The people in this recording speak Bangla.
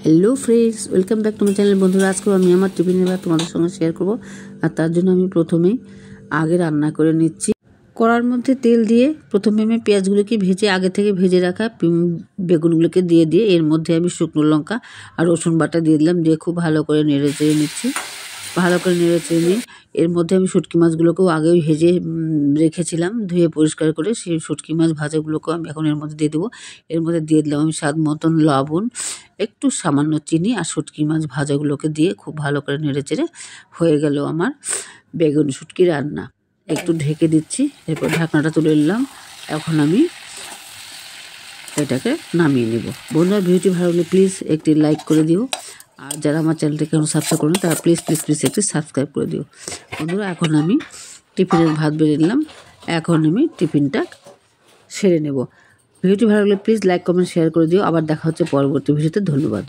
Hello friends, welcome back to my channel. বন্ধুরা, আজকে আমি আমার টিফিনের ব্যাগ তোমাদের সঙ্গে শেয়ার করব। আর তার জন্য আমি প্রথমেই আগে রান্না করে নিচ্ছি। কড়ার মধ্যে তেল দিয়ে প্রথমে আমি পেঁয়াজগুলোকে আগে থেকে ভেজে রাখা বেগুনগুলোকে দিয়ে এর মধ্যে আমি শুকনো লঙ্কা আর রসুন বাটা দিয়ে দিলাম। দিয়ে খুব ভালো করে নেড়ে চেড়ে নিচ্ছি। ভালো করে নেড়ে চেড়ে নিয়ে এর মধ্যে আমি শুটকি মাছগুলোকেও আগেই ভেজে রেখেছিলাম, ধুয়ে পরিষ্কার করে। সেই শুটকি মাছ ভাজাগুলোকেও আমি এখন এর মধ্যে দিয়ে দেবো। এর মধ্যে দিয়ে দিলাম আমি স্বাদ মতন লবণ, একটু সামান্য চিনি আর শুটকি মাছ ভাজাগুলোকে দিয়ে খুব ভালো করে নেড়ে চেড়ে হয়ে গেল আমার বেগুন শুটকি রান্না। একটু ঢেকে দিচ্ছি, এরপর ঢাকনাটা তুলে নিলাম। এখন আমি এটাকে নামিয়ে নেব। বন্ধুরা, ভিডিওটি ভালো লাগলে প্লিজ একটি লাইক করে দিও। আর যারা আমার চ্যানেলটাকে এখন সাবস্ক্রাইব করুন তারা প্লিজ একটি সাবস্ক্রাইব করে দিও। বন্ধুরা, এখন আমি টিফিনের ভাত বেড়ে নিলাম। এখন আমি টিফিনটা সেরে নেব। ভিডিওটি ভালো লাগলে প্লিজ লাইক কমেন্ট শেয়ার করে দিও। আবার দেখা হচ্ছে পরবর্তী ভিডিওতে। ধন্যবাদ।